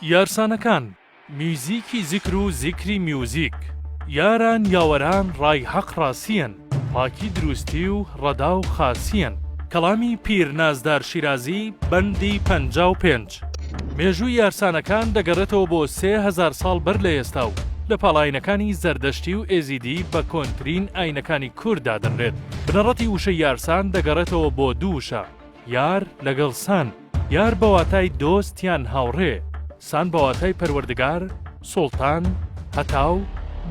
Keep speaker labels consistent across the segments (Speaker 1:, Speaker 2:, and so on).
Speaker 1: یارسانەکان میوزیکی زیکر و زیکری میوزیک یاران یاوەران ڕای حەق ڕاستیەن پاکی دروستی و ڕەدا و خاسیەن کەڵامی پیر نازدار شیرازی بەندی 55 مێژووی یارسانەکان دەگەڕێتەوە بۆ 3000 ساڵ بەر لە ئێستا و لە پاڵاینەکانی زەردەشتی و ئێزیدی بە کۆنترین ئاینەکانی کووردا دەنرێت. بنەڕەتی وشەی یارسان دەگەڕێتەوە بۆ دوو وشە، یار لەگەڵ سان. یار بەواتای دۆست یان هاوڕێ، سان بەواتای پەروەردگار، سوڵتان، هەتاو،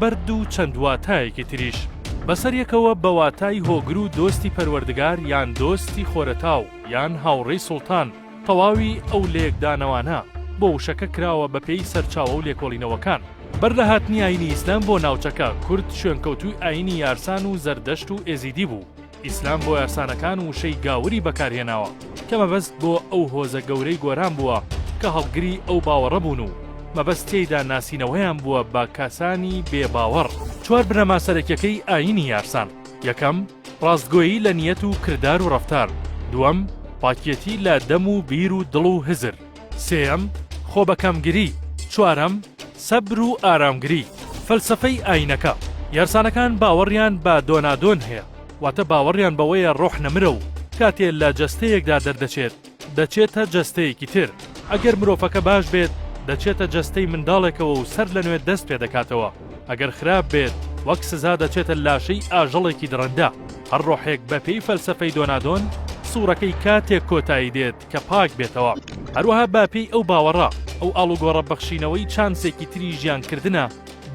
Speaker 1: بەرد و چەند واتایەکی تریش. بەسەریەکەوە بەواتای هۆگر و دۆستی پەروەردگار یان دۆستی خۆرەتاو یان هاوڕێی سوڵتان. تەواوی ئەو لێکدانەوانە بۆ وشەکە کراوە بە پێی سەرچاوە و لێکۆڵینەوەکان. بەر لە هاتنی ئاینی ئیسلام بۆ ناوچەکە کورد شوێنکەوتووی ئاینی یارسان و زەردەشت و ئێزیدی بوو. ئیسلام بۆ یارسانەکان وشەی گاوری بەکارهێناوە کە مەبەست بۆ ئەو هۆزە گەورەی گۆران بووە کە هەڵگری ئەو باوەڕە بوون و مەبەست تێیدا ناسینەوەیان بووە بە کاسانی بێباوەڕ. چوار بنەما سەرەکیەکەی ئاینی یارسان: یەکەم، ڕاستگۆیی لە نیەت و کردار و ڕەفتار. دووەم، پاکیەتی لە دەم و بیر و دڵ و هزر. سێەم، خۆبەکەمگری. چوارەم، سەبر و ئارامگری. فەلسەفەی ئاینەکە: یارسانەکان باوەڕیان بە دۆنادۆن هەیە، واتە باوەڕیان بەوەیە ڕۆح نەمرە و کاتێ لە جەستەیەکدا دەردەچێت دەچێتە جەستەیەکی تر. ئەگەر مرۆڤەکە باش بێت دەچێتە جەستەی منداڵێکەوە و سەر لەنوێ دەست پێ دەکاتەوە. ئەگەر خراپ بێت وەک سزا دەچێتە لاشەی ئاژەڵێکی درەندا. هەر ڕۆحێک بە پێی فەلسەفەی دۆنادۆن سوورەکەی کاتێک کۆتایی دێت کە پاک بێتەوە. هەروەها باپێی ئەو باوەڕە ئەو ئاڵوگۆڕە بەخشینەوەی چانسێکی تری ژیانکردنە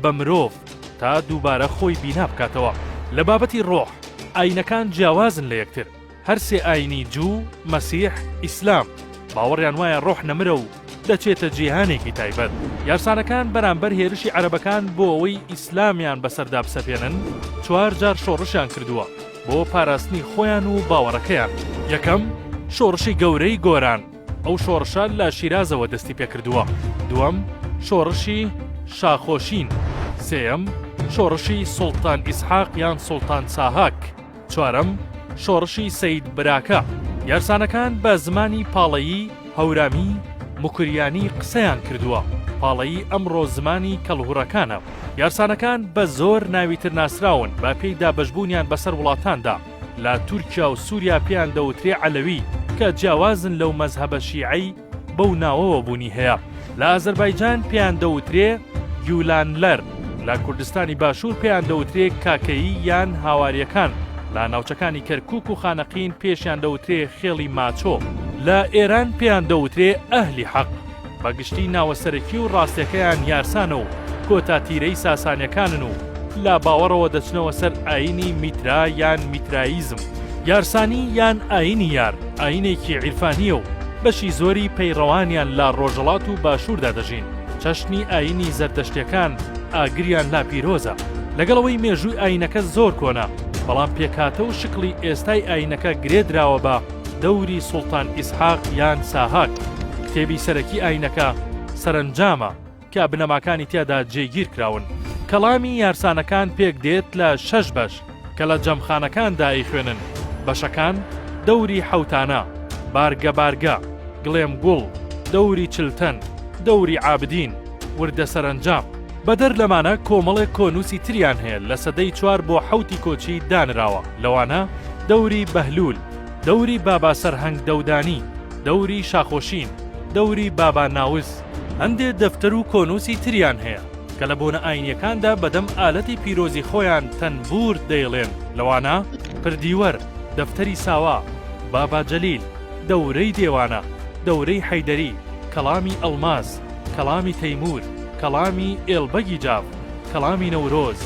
Speaker 1: بە مرۆڤ تا دووبارە خۆی بینا بکاتەوە. لە بابەتی ڕۆح ئاینەکان جیاوازن لە یەکتر. هەر سێ ئاینی جوو، مەسیح، ئیسلام باوەڕیان وایە ڕۆح نەمرە و دەچێتە جیهانێکی تایبەت. یارسانەکان بەرامبەر هێرشی عەرەبەکان بۆ ئەوەی ئیسلامیان بەسەردا بسەپێنن 4 جار شۆڕشیان کردووە بۆ پاراستنی خۆیان و باوەڕەکەیان. یەکەم، شۆڕشی گەورەی گۆران، ئەو شۆڕشە لە شیرازەوە دەستی پێکردووە. دووەم، شۆڕشی شاخۆشین. سێەم، شۆڕشی سوڵتان ئیسحاق یان سوڵتان ساهاک. چوارەم، شۆڕشی سەید براکە. یارسانەکان بە زمانی پاڵەیی، هەورامی، موکریانی قسەیان کردووە. پاڵەیی ئەمڕۆ زمانی کەڵهوڕەکانە. یارسانەکان بە زۆر ناویتر ناسراون بە پێی دابەشبوونیان بەسەر وڵاتاندا. لە تورکیا و سووریا پێیان دەوترێ عەلەوی کە جیاوازن لەو مەزهەبە شیعەی بەو ناوەوە بوونی هەیە. لە ئازەربایجان پێیان دەوترێ گیولانلەر. لە کوردستانی باشوور پێیان دەوترێ کاکەیی یان هاواریەکان. لە ناوچەکانی کەرکووک و خانەقین پێشیان دەوترێ خێڵی ماچۆ. لە ئێران پێیان دەوترێ ئەهلی حەق. بەگشتی ناوەسەرەکی و ڕاستیەکەیان یارسانە و کۆتاتیرەی ساسانیەکانن و لە باوەڕەوە دەچنەوە سەر ئاینی میترا یان میتراییزم. یارسانی یان ئاینی یار ئاینێکی عیرفانیە و بەشی زۆری پەیڕەوانیان لە ڕۆژهەڵات و باشووردا دەژین. چەشنی ئاینی زەردەشتیەکان ئاگریان لا پیرۆزە. لەگەڵەوەی مێژووی ئاینەکە زۆر کۆنا، بەڵام پێکاتە و شکلی ئێستای ئاینەکە گرێدراوە بە دەوری سوڵتان ئیسحاق یان ساهاک. کتێبی سەرەکی ئاینەکە سەرنجامە کە بنەماکانی تیادا جێگیر کراون. کەڵامی یارسانەکان پێک دێت لە 6 بەش کە لە جەمخانەکاندا ئەیخوێنن. بەشەکان: دەوری حەوتانە، بارگە بارگە، گڵێم گوڵ، دەوری چلتەن، دەوری عابدین، وردە سەرنجام. بەدەر لەمانە کۆمەڵێک کۆنووسی تریان هەیە لە سەدەی 4 بۆ 7 کۆچی دانراوە. لەوانە دەوری بەهلول، دەوری بابا سەرهەنگ دەودانی، دەوری شاخۆشین، دەوری بابا ناوز. هەندێ دەفتەر و کۆنووسی تریان هەیە کە لە بۆنە ئاینیەکاندا بەدەم ئالەتی پیرۆزی خۆیان تەنبور دەیڵێن. لەوانە پردیوەر، دەفتەری ساوا، بابا جەلیل، دەورەی دێوانە، دەورەی حەیدەری، کەڵامی ئەڵماس، کەڵامی تەیمور، کەڵامی ئێڵبەگی جاف، کەڵامی نەورۆز،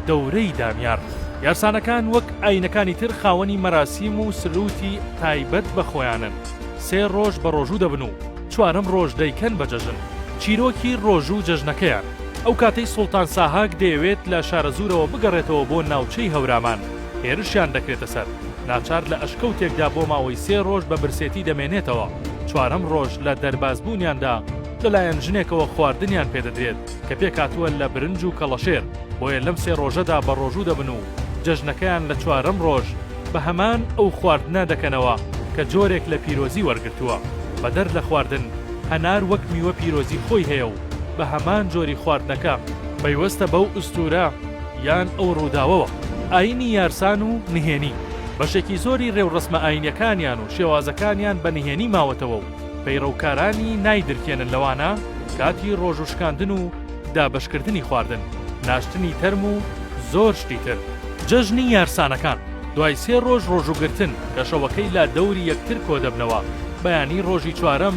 Speaker 1: دەورەی دامیار. یارسانەکان وەک ئاینەکانی تر خاوەنی مەراسیم و سلوتی تایبەت بە خۆیانن. 3 ڕۆژ بە ڕۆژوو دەبن و 4م ڕۆژ دەیکەن بە جەژن، چیرۆکی ڕۆژوو جەژنەکەیان. ئەو کاتەی سوڵتان ساهاک دەیەوێت لە شارەزورەوە بگەڕێتەوە بۆ ناوچەی هەورامان، هێرشیان دەکرێتە سەر. ناچار لە ئەشکەوتێکدا بۆ ماوەی 3 ڕۆژ بە برسێتی دەمێنێتەوە. 4م ڕۆژ لە دەربازبوونیاندا لەلایەن ژنێکەوە خواردنیان پێدەدرێت کە پێکاتووە لە برنج و کەڵەشێر. بۆیە لەم 3 ڕۆژەدا بە ڕۆژوو دەبن و جەژنەکەیان لە 4م ڕۆژ بە هەمان ئەو خواردنە دەکەنەوە کە جۆرێک لە پیرۆزی وەرگرتووە. بەدەر لە خواردن هەنار وەک میوە پیرۆزی خۆی هەیە و بە هەمان جۆری خواردنەکە پەیوەستە بەو ئوستورە یان ئەو ڕووداوەوە. ئاینی یارسان و نهێنی بەشێکی زۆری ڕێوڕسمە ئاینیەکانیان و شێوازەکانیان بە نهێنی ماوەتەوە و پەیڕەوکارانی نایدرکێنن لەوانە کاتی ڕۆژوشکاندن و دابەشکردنی خواردن، ناشتنی تەرم و زۆر شتی تر. جەژنی یارسانەکان دوای 3 ڕۆژ ڕۆژوگرتن کە شەوەکەی لا دەوری یەکتر کۆ دەبنەوە، بەیانی ڕۆژی چوارەم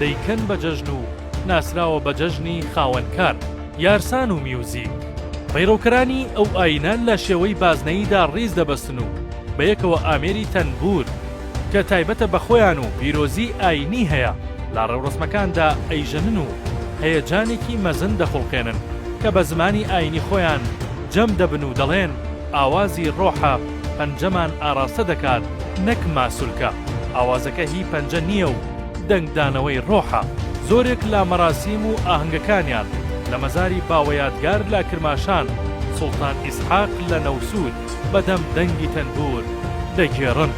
Speaker 1: دەیکەن بە جەژن و ناسراوە بە جەژنی خاوەنکار. یارسان و میوزیک پەیڕەوکەرانی ئەو ئاینان لە شێوەی بازنەییدا ڕیز دەبەستن و بەیەکەوە ئامێری تەنبور کە تایبەتە بە خۆیان و پیرۆزی ئاینی هەیە لە ڕێوڕسمەکاندا ئەیژەنن و هەیەجانێکی مەزن دەخڵقێنن کە بە زمانی ئاینی خۆیان جەم دەبن و دەڵێن ئاوازی ڕۆحە، پەنجەمان ئاراستە دەکات نەک ماسولکە. ئاوازەکە هی پەنجە نییە و دەنگدانەوەی ڕۆحە. زۆرێک لە مەراسیم و ئاهەنگەکانیان لە مەزاری باوەیادگار لە کرماشان سوڵتان ئیسحاق لە نەوسود بەدەم دەنگی تەنبور دەگێڕن.